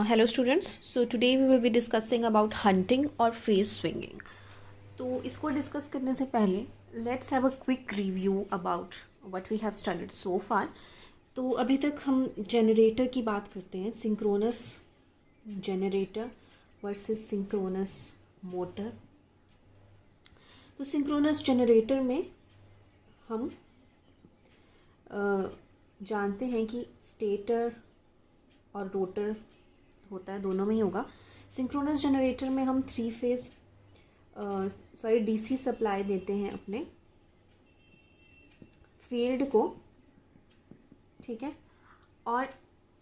Hello students, so today we will be discussing about hunting or phase swinging. तो इसको discuss करने से पहले let's have a quick review about what we have studied so far. तो अभी तक हम जनरेटर की बात करते हैं, synchronous generator versus synchronous motor. तो सिंक्रोनस जनरेटर में हम जानते हैं कि स्टेटर और रोटर होता है, दोनों में ही होगा. सिंक्रोनस जनरेटर में हम डीसी सप्लाई देते हैं अपने फील्ड को, ठीक है, और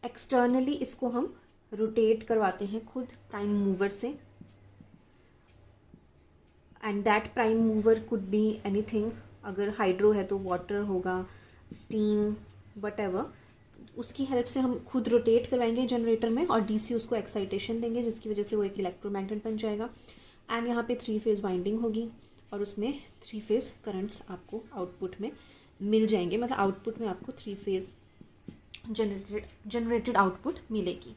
एक्सटर्नली इसको हम रोटेट करवाते हैं खुद प्राइम मूवर से. And that prime mover could be anything. अगर हाइड्रो है तो वाटर होगा, स्टीम, वटएवर. उसकी हेल्प से हम खुद रोटेट करवाएंगे जनरेटर में और डीसी उसको एक्साइटेशन देंगे, जिसकी वजह से वो एक इलेक्ट्रोमैग्नेट बन जाएगा. एंड यहाँ पे 3 फेज़ वाइंडिंग होगी और उसमें 3 फेज़ करंट्स आपको आउटपुट में मिल जाएंगे. मतलब आउटपुट में आपको 3 फेज़ जनरेटेड आउटपुट मिलेगी.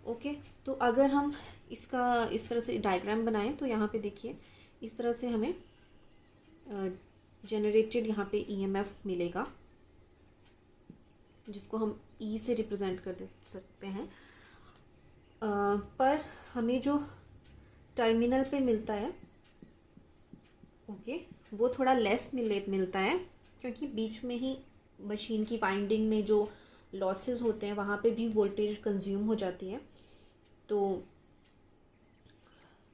ओके, तो अगर हम इसका इस तरह से डायग्राम बनाएं तो यहाँ पे देखिए, इस तरह से हमें जनरेटेड यहाँ पे ईएमएफ मिलेगा, जिसको हम ई से रिप्रेजेंट कर दे सकते हैं. पर हमें जो टर्मिनल पे मिलता है, ओके, वो थोड़ा लेस मिलता है, क्योंकि बीच में ही मशीन की वाइंडिंग में जो लॉसेस होते हैं वहाँ पे भी वोल्टेज कंज्यूम हो जाती है. तो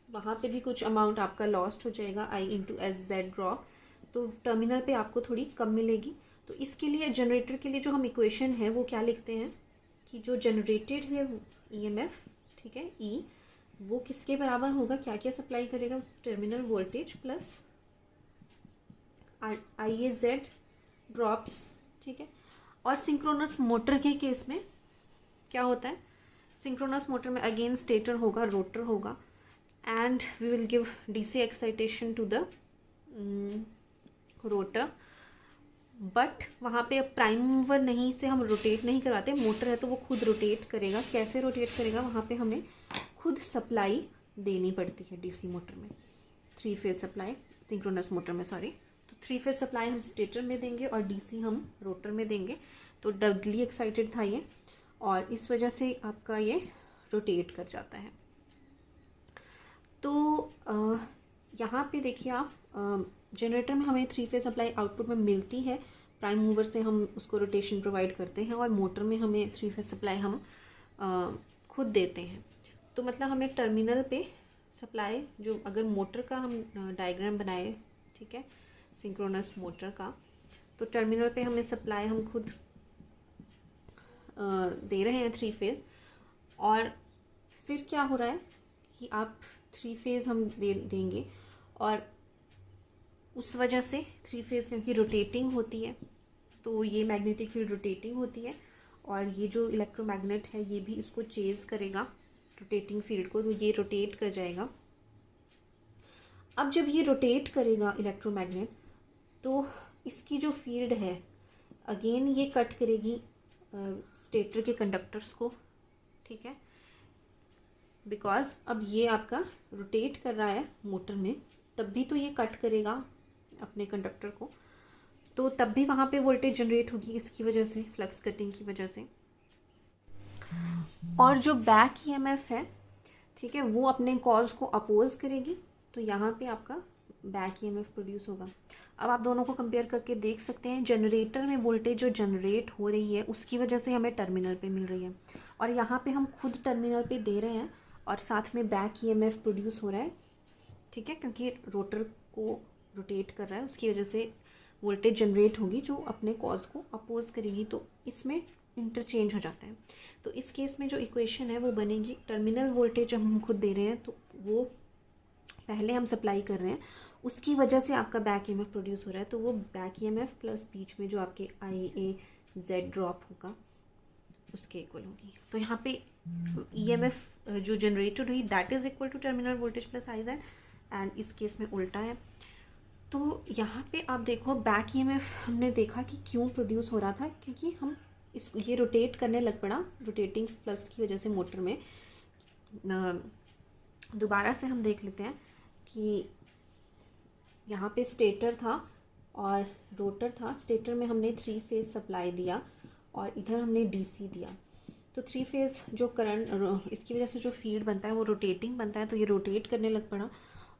वहाँ पे भी कुछ अमाउंट आपका लॉस्ट हो जाएगा, आई इंटू एस जेड ड्रॉप. तो टर्मिनल पे आपको थोड़ी कम मिलेगी. तो इसके लिए जनरेटर के लिए जो हम इक्वेशन है वो क्या लिखते हैं कि जो जनरेटेड है ईएमएफ, ठीक है, ई, वो किसके बराबर होगा, क्या क्या सप्लाई करेगा, उस टर्मिनल वोल्टेज प्लस आई ए जेड ड्रॉप्स, ठीक है. और सिंक्रोनस मोटर के केस में क्या होता है, सिंक्रोनस मोटर में अगेन स्टेटर होगा, रोटर होगा, and we will give DC excitation to the rotor. But वहाँ पे अब प्राइम मूवर नहीं से हम रोटेट नहीं करवाते, मोटर है तो वो खुद रोटेट करेगा. कैसे रोटेट करेगा, वहाँ पे हमें खुद सप्लाई देनी पड़ती है डीसी मोटर में. 3 फेज़ सप्लाई सिंक्रोनस मोटर में, सॉरी. तो 3 फेज़ सप्लाई हम स्टेटर में देंगे और डीसी हम रोटर में देंगे. तो डबली एक्साइटेड था ये, और इस वजह से आपका ये रोटेट कर जाता है. तो यहाँ पे देखिए आप, जनरेटर में हमें 3 फेज़ सप्लाई आउटपुट में मिलती है, प्राइम मूवर से हम उसको रोटेशन प्रोवाइड करते हैं, और मोटर में हमें 3 फेज़ सप्लाई हम खुद देते हैं. तो मतलब हमें टर्मिनल पे सप्लाई, जो अगर मोटर का हम डायग्राम बनाए, ठीक है, सिंक्रोनस मोटर का, तो टर्मिनल पे हमें सप्लाई हम खुद दे रहे हैं 3 फेज़. और फिर क्या हो रहा है कि आप 3 फेज़ हम देंगे, और उस वजह से 3 फेज़ क्योंकि रोटेटिंग होती है, तो ये मैग्नेटिक फील्ड रोटेटिंग होती है, और ये जो इलेक्ट्रोमैग्नेट है ये भी इसको चेज़ करेगा रोटेटिंग फील्ड को, तो ये रोटेट कर जाएगा. अब जब ये रोटेट करेगा इलेक्ट्रोमैग्नेट, तो इसकी जो फील्ड है अगेन ये कट करेगी स्टेटर के कंडक्टर्स को, ठीक है, बिकॉज अब ये आपका रोटेट कर रहा है मोटर में, तब भी तो ये कट करेगा अपने कंडक्टर को, तो तब भी वहाँ पे वोल्टेज जनरेट होगी इसकी वजह से, फ्लक्स कटिंग की वजह से. और जो बैक ईएमएफ है, ठीक है, वो अपने कॉज को अपोज करेगी, तो यहाँ पे आपका बैक ईएमएफ प्रोड्यूस होगा. अब आप दोनों को कंपेयर करके देख सकते हैं, जनरेटर में वोल्टेज जो जनरेट हो रही है उसकी वजह से हमें टर्मिनल पे मिल रही है, और यहाँ पे हम खुद टर्मिनल पे दे रहे हैं और साथ में बैक ईएमएफ प्रोड्यूस हो रहा है, ठीक है, क्योंकि रोटर को रोटेट कर रहा है, उसकी वजह से वोल्टेज जनरेट होगी जो अपने कॉज को अपोज करेगी. तो इसमें इंटरचेंज हो जाता है. तो इस केस में जो इक्वेशन है वो बनेगी, टर्मिनल वोल्टेज जब हम खुद दे रहे हैं तो वो पहले हम सप्लाई कर रहे हैं, उसकी वजह से आपका बैक ईएमएफ प्रोड्यूस हो रहा है, तो वो बैक ईएमएफ प्लस बीच में जो आपके आई ए जेड ड्रॉप होगा उसके इक्वल होगी. तो यहाँ पे ईएमएफ जो जनरेटेड हुई that is equal to terminal voltage plus I Z, and इस केस में उल्टा है. तो यहाँ पे आप देखो बैक ईएमएफ हमने देखा कि क्यों प्रोड्यूस हो रहा था, क्योंकि हम ये रोटेट करने लग पड़ा, रोटेटिंग फ्लक्स की वजह से मोटर में। दोबारा से हम देख लेते हैं कि यहाँ पे स्टेटर था और रोटर था। स्टेटर में हमने 3 फेज़ सप्लाई दिया और इधर हमने डीसी दिया। तो 3 फेज़ जो करंट, इसकी वजह से जो फील्ड बनता है वो रोटेटिंग बनता है, तो ये रोटेट करने लग पड़ा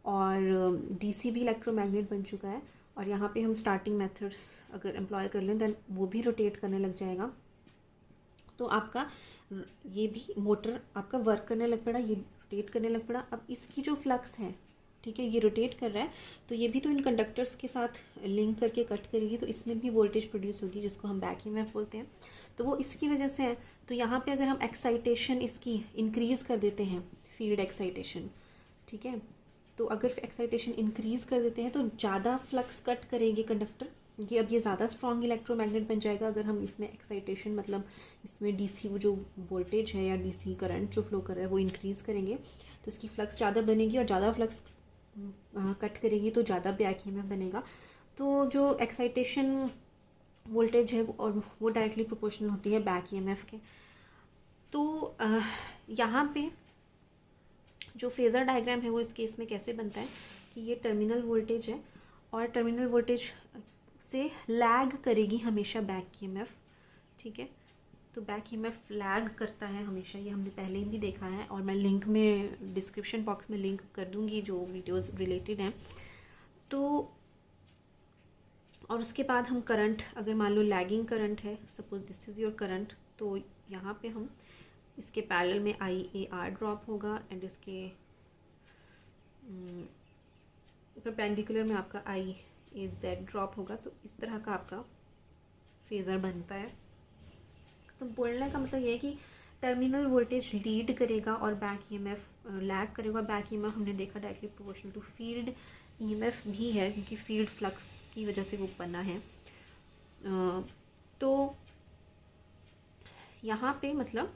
और डीसी भी इलेक्ट्रोमैग्नेट बन चुका है। और यहाँ पे हम स्टार्टिंग मेथड्स अगर एम्प्लॉय कर लें देन वो भी रोटेट करने लग जाएगा। तो आपका ये भी मोटर आपका वर्क करने लग पड़ा, ये रोटेट करने लग पड़ा। अब इसकी जो फ्लक्स है, ठीक है, ये रोटेट कर रहा है, तो ये भी तो इन कंडक्टर्स के साथ लिंक करके कट करेगी, तो इसमें भी वोल्टेज प्रोड्यूस होगी जिसको हम बैक ईएमएफ बोलते हैं। तो वो इसकी वजह से है। तो यहाँ पे अगर हम एक्साइटेशन इसकी इंक्रीज़ कर देते हैं, फील्ड एक्साइटेशन, ठीक है, तो अगर एक्साइटेशन इंक्रीज़ कर देते हैं तो ज़्यादा फ्लक्स कट करेंगे कंडक्टर। ये ज़्यादा स्ट्रॉन्ग इलेक्ट्रोमैग्नेट बन जाएगा अगर हम इसमें एक्साइटेशन, मतलब इसमें डीसी वो जो वोल्टेज है या डीसी करंट जो फ्लो कर रहा है वो इंक्रीज़ करेंगे, तो इसकी फ्लक्स ज़्यादा बनेगी और ज़्यादा फ्लक्स कट करेगी तो ज़्यादा बैक ईएमएफ बनेगा। तो जो एक्साइटेशन वोल्टेज है और वो डायरेक्टली प्रोपोर्शनल होती है बैक ईएमएफ के। तो यहाँ पे जो फेज़र डायग्राम है वो इस केस में कैसे बनता है कि ये टर्मिनल वोल्टेज है और टर्मिनल वोल्टेज से लैग करेगी हमेशा बैक ईएमएफ, ठीक है। तो बैक ईएमएफ लैग करता है हमेशा, ये हमने पहले ही भी देखा है और मैं लिंक में डिस्क्रिप्शन बॉक्स में लिंक कर दूंगी जो वीडियोस रिलेटेड हैं। तो और उसके बाद हम करंट, अगर मान लो लैगिंग करंट है, suppose this is your current, तो यहाँ पे हम इसके पैरेलल में IAR ड्रॉप होगा एंड इसके परपेंडिकुलर में आपका IAZ ड्रॉप होगा। तो इस तरह का आपका फेज़र बनता है। तो बोलने का मतलब ये है कि टर्मिनल वोल्टेज लीड करेगा और बैक ईएमएफ लैग करेगा। बैक ईएमएफ हमने देखा directly proportional to field EMF भी है क्योंकि फील्ड फ्लक्स की वजह से वो बना है। तो यहाँ पे मतलब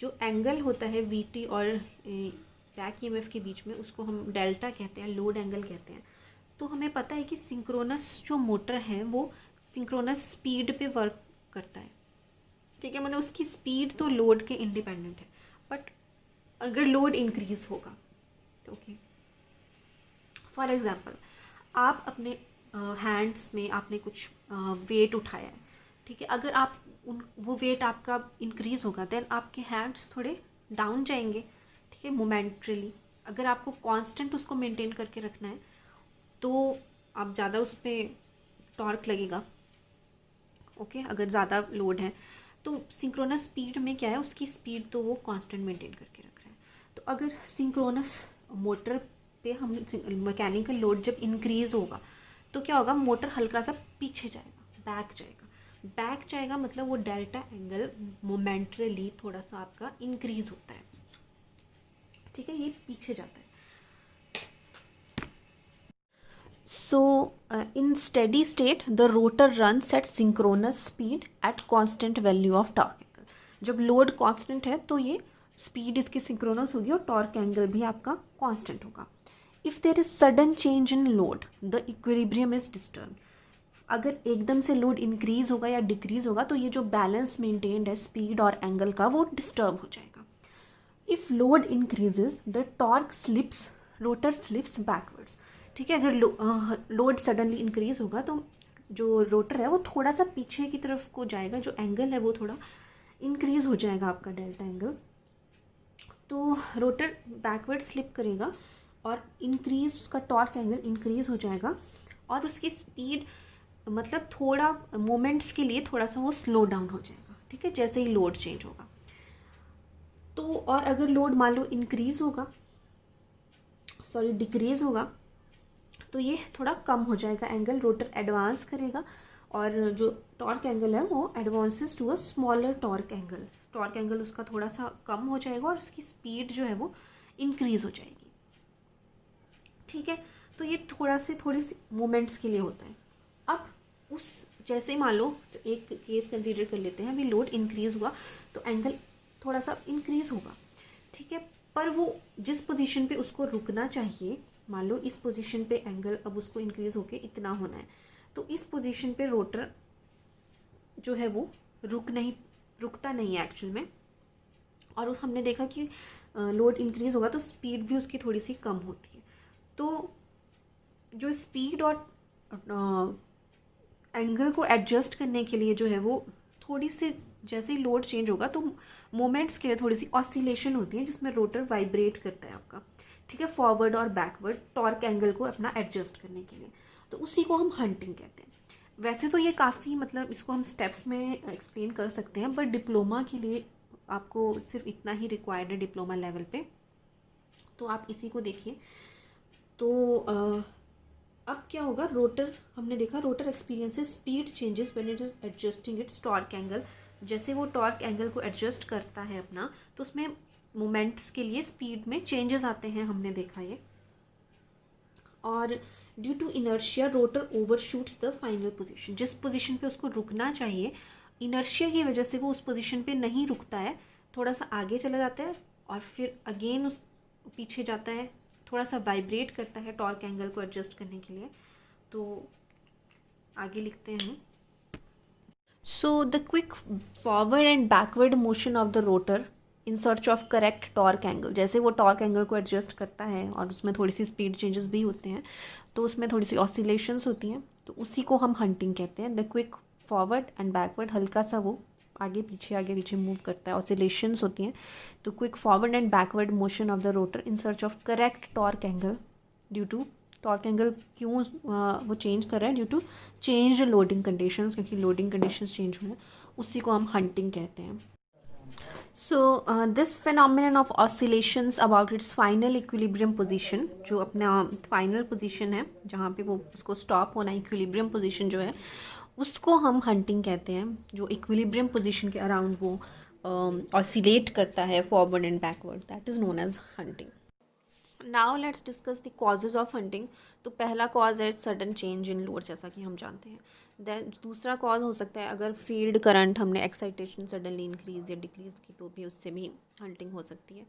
जो एंगल होता है VT और बैक ईएमएफ के बीच में, उसको हम डेल्टा कहते हैं, लोड एंगल कहते हैं। तो हमें पता है कि सिंक्रोनस जो मोटर है वो सिंक्रोनस स्पीड पे वर्क करता है, ठीक है, मतलब उसकी स्पीड तो लोड के इंडिपेंडेंट है। बट अगर लोड इंक्रीज होगा तो ओके, फॉर एग्जांपल आप अपने हैंड्स में आपने कुछ वेट उठाया है, ठीक है, अगर आप वो वेट आपका इंक्रीज होगा देन आपके हैंड्स थोड़े डाउन जाएंगे, ठीक है, मोमेंटरीली। अगर आपको कांस्टेंट उसको मेंटेन करके रखना है तो आप ज़्यादा उस पर टॉर्क लगेगा, ओके, अगर ज़्यादा लोड है। तो सिंक्रोनस स्पीड में क्या है, उसकी स्पीड तो वो कांस्टेंट मेंटेन करके रख रहा है। तो अगर सिंक्रोनस मोटर पे हम मैकेनिकल लोड जब इंक्रीज़ होगा तो क्या होगा, मोटर हल्का सा पीछे जाएगा, बैक जाएगा। बैक जाएगा मतलब वो डेल्टा एंगल मोमेंटरली थोड़ा सा आपका इंक्रीज होता है, ठीक है, ये पीछे जाता है। So in steady state the rotor runs at synchronous speed at constant value of torque angle. जब लोड कांस्टेंट है तो ये स्पीड इसकी सिंक्रोनस होगी और टॉर्क एंगल भी आपका कांस्टेंट होगा। If there is sudden change in load the equilibrium is disturb. अगर एकदम से लोड इंक्रीज होगा या डिक्रीज होगा तो ये जो बैलेंस मेंटेन्ड है स्पीड और एंगल का वो डिस्टर्ब हो जाएगा। If load increases the torque slips, rotor slips backwards, ठीक है, अगर लोड सडनली इंक्रीज होगा तो जो रोटर है वो थोड़ा सा पीछे की तरफ को जाएगा, जो एंगल है वो थोड़ा इंक्रीज हो जाएगा आपका डेल्टा एंगल। तो रोटर बैकवर्ड स्लिप करेगा और इंक्रीज उसका टॉर्क एंगल इंक्रीज हो जाएगा और उसकी स्पीड मतलब थोड़ा मोमेंट्स के लिए थोड़ा सा वो स्लो डाउन हो जाएगा, ठीक है, जैसे ही लोड चेंज होगा। तो और अगर लोड मान लो इंक्रीज होगा, सॉरी डिक्रीज होगा, तो ये थोड़ा कम हो जाएगा एंगल, रोटर एडवांस करेगा और जो टॉर्क एंगल है वो advances to a smaller torque angle. Torque angle उसका थोड़ा सा कम हो जाएगा और उसकी स्पीड जो है वो इंक्रीज हो जाएगी, ठीक है। तो ये थोड़ी सी मोमेंट्स के लिए होता है। अब उस जैसे मान लो एक केस कंसीडर कर लेते हैं, अभी लोड इंक्रीज हुआ तो एंगल थोड़ा सा इंक्रीज होगा, ठीक है, पर वो जिस पोजीशन पे उसको रुकना चाहिए, मान लो इस पोजीशन पे एंगल अब उसको इंक्रीज होके इतना होना है, तो इस पोजीशन पे रोटर जो है वो रुक नहीं रुकता नहीं है एक्चुअल में। और हमने देखा कि लोड इंक्रीज़ होगा तो स्पीड भी उसकी थोड़ी सी कम होती है। तो जो स्पीड और एंगल को एडजस्ट करने के लिए जो है वो थोड़ी सी, जैसे ही लोड चेंज होगा तो मोमेंट्स के लिए थोड़ी सी ऑसिलेशन होती है जिसमें रोटर वाइब्रेट करता है आपका, ठीक है, फॉरवर्ड और बैकवर्ड टॉर्क एंगल को अपना एडजस्ट करने के लिए। तो उसी को हम हंटिंग कहते हैं। वैसे तो ये काफ़ी मतलब इसको हम स्टेप्स में एक्सप्लेन कर सकते हैं, बट डिप्लोमा के लिए आपको सिर्फ इतना ही रिक्वायर्ड है डिप्लोमा लेवल पे। तो आप इसी को देखिए। तो अब क्या होगा, रोटर हमने देखा rotor experiences speed changes when it is adjusting it's torque angle. जैसे वो टॉर्क एंगल को एडजस्ट करता है अपना, तो उसमें मोमेंट्स के लिए स्पीड में चेंजेस आते हैं, हमने देखा ये। और due to inertia rotor overshoots the final position, जिस पोजीशन पे उसको रुकना चाहिए इनर्शिया की वजह से वो उस पोजीशन पे नहीं रुकता है, थोड़ा सा आगे चला जाता है और फिर अगेन उस पीछे जाता है, थोड़ा सा वाइब्रेट करता है टॉर्क एंगल को एडजस्ट करने के लिए। तो आगे लिखते हैं। So the quick forward and backward motion of the rotor in search of correct torque angle, जैसे वो टॉर्क एंगल को एडजस्ट करता है और उसमें थोड़ी सी स्पीड चेंजेस भी होते हैं, तो उसमें थोड़ी सी ऑसिलेशंस होती हैं, तो उसी को हम हंटिंग कहते हैं। The quick forward and backward, हल्का सा वो आगे पीछे मूव करता है, ऑसिलेशंस होती हैं। तो quick forward and backward motion of the rotor in search of correct torque angle due to, torque angle क्यों वो चेंज कर रहा है, due to change loading conditions, क्योंकि लोडिंग कंडीशंस चेंज हुए हैं, उसी को हम हंटिंग कहते हैं। So this phenomenon of oscillations about its final equilibrium position, जो अपना फाइनल पोजीशन है जहाँ पे वो उसको स्टॉप होना, इक्विलिब्रियम पोजीशन जो है उसको हम हंटिंग कहते हैं। जो इक्विलिब्रियम पोजीशन के अराउंड वो ऑसिलेट करता है forward and backward, that is known as hunting. Now let's discuss the causes of hunting. तो पहला कॉज है सडन चेंज इन लोड, जैसा कि हम जानते हैं। देन दूसरा कॉज हो सकता है अगर फील्ड करंट हमने एक्साइटेशन सडनली इंक्रीज या डिक्रीज की, तो भी उससे भी हंटिंग हो सकती है।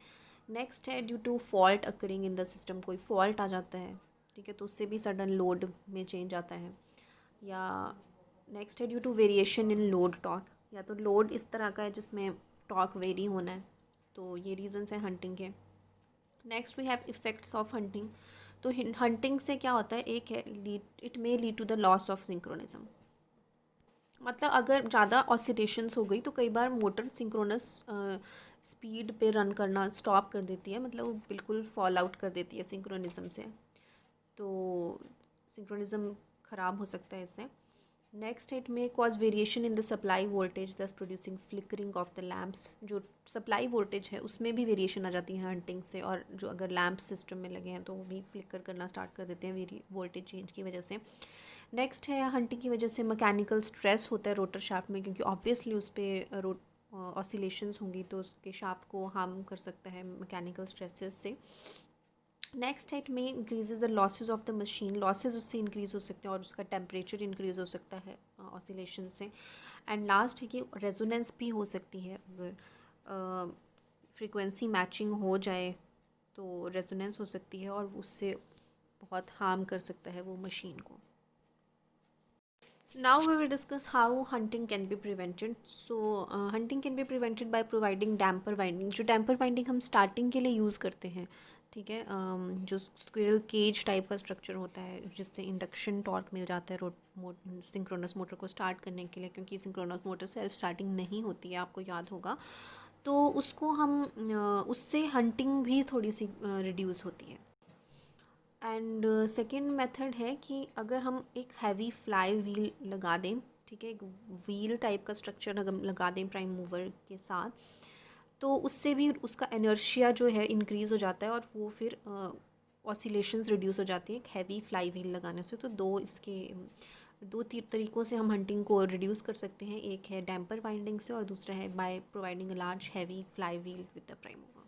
नेक्स्ट है due to fault occurring in the system, कोई फॉल्ट आ जाता है, ठीक है, तो उससे भी सडन लोड में चेंज आता है। या नेक्स्ट है due to variation in load torque, या तो लोड इस तरह का है जिसमें टॉर्क वेरी होना है, तो ये रीजंस है हंटिंग के। Next we have effects of hunting. तो हंटिंग से क्या होता है, एक है it may lead to the loss of synchronism, मतलब अगर ज़्यादा ऑसिलेशंस हो गई तो कई बार मोटर सिंक्रोनस स्पीड पे रन करना स्टॉप कर देती है, मतलब वो बिल्कुल फॉल आउट कर देती है सिंक्रोनिज्म से, तो सिंक्रोनिज्म ख़राब हो सकता है इससे। Next it may cause variation in the supply voltage thus producing flickering of the lamps, जो सप्लाई वोल्टेज है उसमें भी वेरिएशन आ जाती है हंटिंग से, और जो अगर लैम्प्स सिस्टम में लगे हैं तो वो भी फ्लिकर करना स्टार्ट कर देते हैं वोल्टेज चेंज की वजह से। नेक्स्ट है हंटिंग की वजह से मैकेनिकल स्ट्रेस होता है रोटर शाफ्ट में, क्योंकि ऑब्वियसली उस पर ऑसिलेशंस होंगी तो उसके शाफ्ट को हार्म कर सकता है मैकेनिकल स्ट्रेसेस से। नेक्स्ट है इट में increases the losses of the machine, losses उससे इंक्रीज़ हो सकते हैं और उसका टेम्परेचर इंक्रीज़ हो सकता है ऑसिलेशन से। एंड लास्ट है कि रेजोनेंस भी हो सकती है, अगर फ्रीक्वेंसी मैचिंग हो जाए तो रेजोनेंस हो सकती है और उससे बहुत हार्म कर सकता है वो मशीन को। Now we will discuss how hunting can be prevented. So hunting can be prevented by providing damper winding, जो damper winding हम starting के लिए यूज़ करते हैं, ठीक है, जो स्क्विरल केज टाइप का स्ट्रक्चर होता है जिससे इंडक्शन टॉर्क मिल जाता है सिंक्रोनस मोटर को स्टार्ट करने के लिए, क्योंकि सिंक्रोनस मोटर सेल्फ स्टार्टिंग नहीं होती है, आपको याद होगा, तो उसको हम उससे हंटिंग भी थोड़ी सी रिड्यूस होती है। एंड सेकेंड मेथड है कि अगर हम एक हैवी फ्लाई व्हील लगा दें, ठीक है, एक व्हील टाइप का स्ट्रक्चर लगा दें प्राइम मूवर के साथ, तो उससे भी उसका इनर्शिया जो है इंक्रीज़ हो जाता है और वो फिर ऑसिलेशंस रिड्यूस हो जाती है एक हैवी फ्लाई व्हील लगाने से। तो दो तरीक़ों से हम हंटिंग को रिड्यूस कर सकते हैं, एक है डैम्पर वाइंडिंग से और दूसरा है by providing a large heavy flywheel with the prime mover.